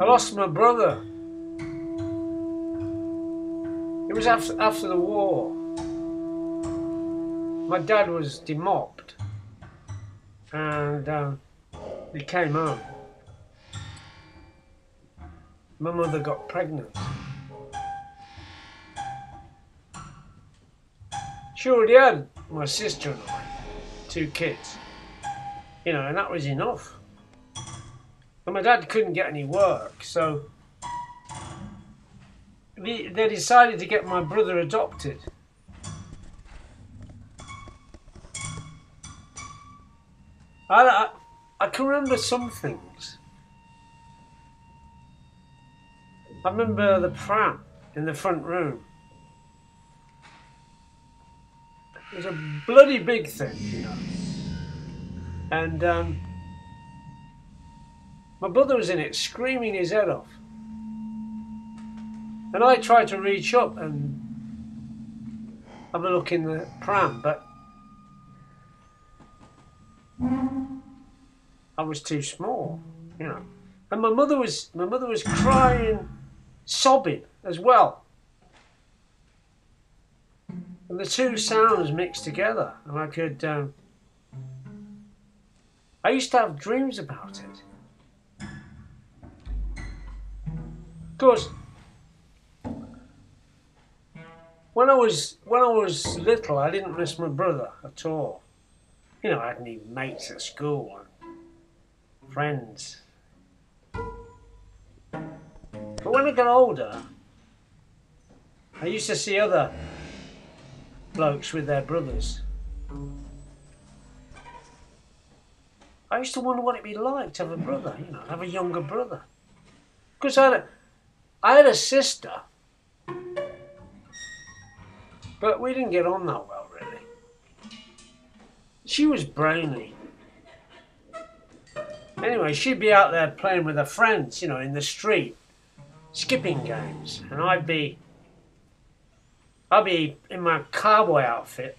I lost my brother. It was after the war. My dad was demobbed, and he came home. My mother got pregnant. She already had my sister and I, 2 kids, you know, and that was enough. And my dad couldn't get any work, so they decided to get my brother adopted. I can remember some things. I remember the pram in the front room. It was a bloody big thing, you know. And my brother was in it, screaming his head off. And I tried to reach up and have a look in the pram, but I was too small, you know. And my mother was crying, sobbing as well. And the 2 sounds mixed together, and I could. I used to have dreams about it. Of course, when I was little, I didn't miss my brother at all. You know, I hadn't even mates at school and friends. But when I got older, I used to see other blokes with their brothers. I used to wonder what it'd be like to have a brother, you know, have a younger brother. Because I had a sister, but we didn't get on that well, really. She was brainy. Anyway, she'd be out there playing with her friends, you know, in the street, skipping games, and I'd be in my cowboy outfit.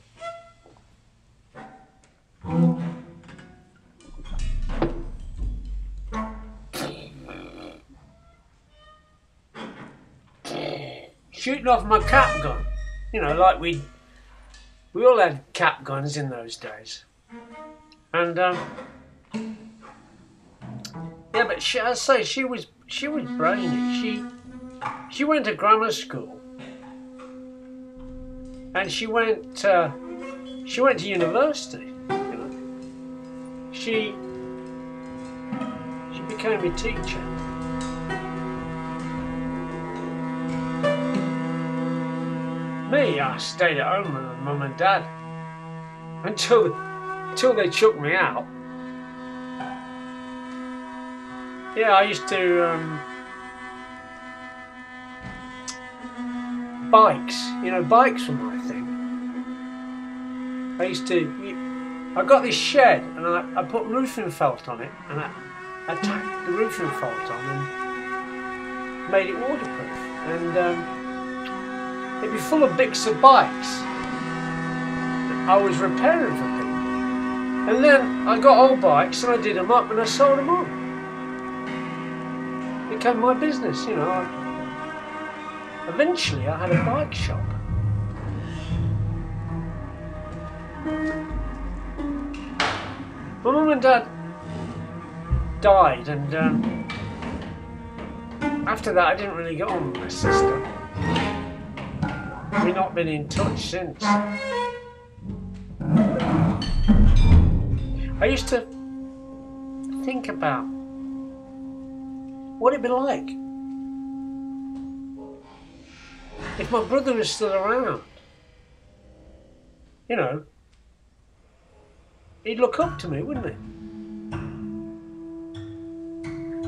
Shooting off my cap gun. You know, like we all had cap guns in those days. And yeah, but I say she was brainy. She went to grammar school. And she went to university, you know. She became a teacher. Me, I stayed at home with Mum and Dad until they chucked me out. Yeah, I used to bikes, you know, bikes were my thing. I got this shed and I put roofing felt on it, and I tacked the roofing felt on and made it waterproof. And it'd be full of bits of bikes that I was repairing for people. And then I got old bikes and I did them up and I sold them on. It became my business, you know. Eventually I had a bike shop. My mum and dad died, and after that I didn't really get on with my sister. We've not been in touch since. I used to think about what it'd be like if my brother was still around. You know, he'd look up to me, wouldn't he?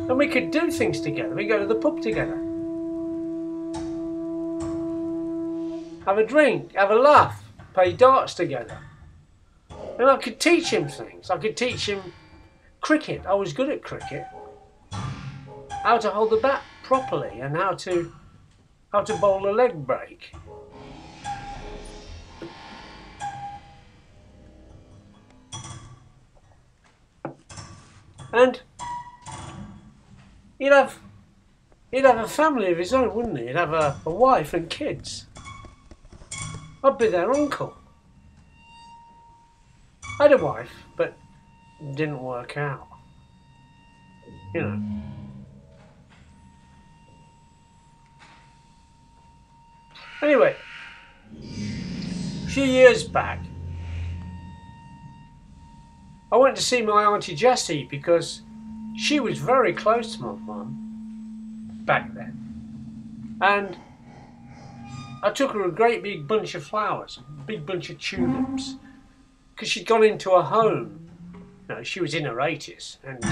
And we could do things together. We'd go to the pub together. Have a drink, have a laugh, play darts together. And I could teach him things. I could teach him cricket. I was good at cricket. How to hold the bat properly and how to bowl a leg break. And he'd have He'd have a family of his own, wouldn't he? He'd have a wife and kids. I'd be their uncle. I had a wife, but it didn't work out. You know. Anyway, a few years back, I went to see my Auntie Jessie because she was very close to my mum back then. And I took her a great big bunch of flowers, a big bunch of tulips, because she'd gone into a home. You know, she was in her 80s and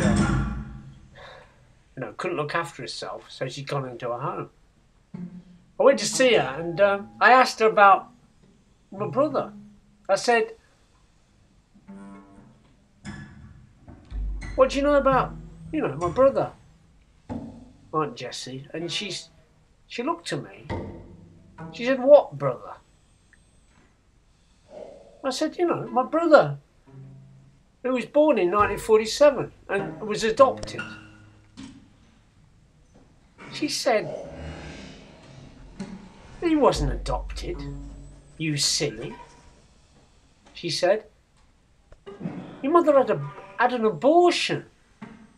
you know, couldn't look after herself, so she'd gone into a home. I went to see her and I asked her about my brother. I said, what do you know about, you know, my brother, Aunt Jessie? And she looked at me. She said, what brother? I said, you know, my brother, who was born in 1947 and was adopted. She said, he wasn't adopted, you silly. She said, your mother had an abortion.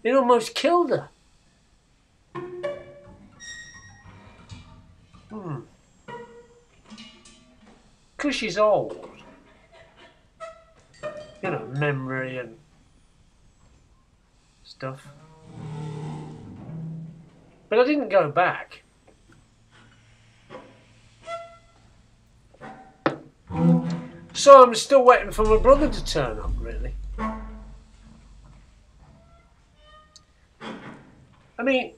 It almost killed her. Because she's old. You know, memory and stuff. But I didn't go back. So I'm still waiting for my brother to turn up, really. I mean,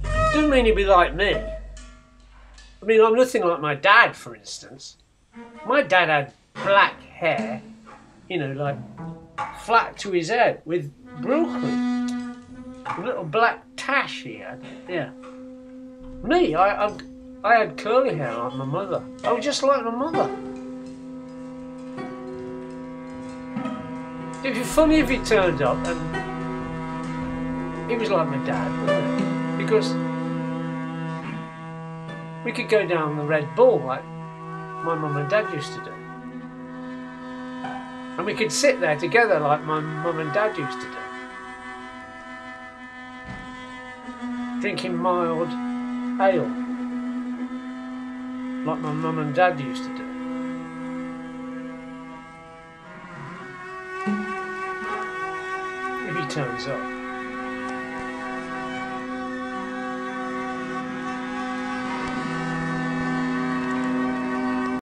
doesn't mean he'd be like me. I mean, I'm nothing like my dad, for instance. My dad had black hair, you know, like flat to his head with Brooklyn. A little black tash he had, yeah. Me, I had curly hair like my mother. I was just like my mother. It'd be funny if he turned up and he was like my dad, wouldn't it? Because we could go down the Red Bull like my mum and dad used to do. And we could sit there together like my mum and dad used to do. Drinking mild ale like my mum and dad used to do. If he turns up.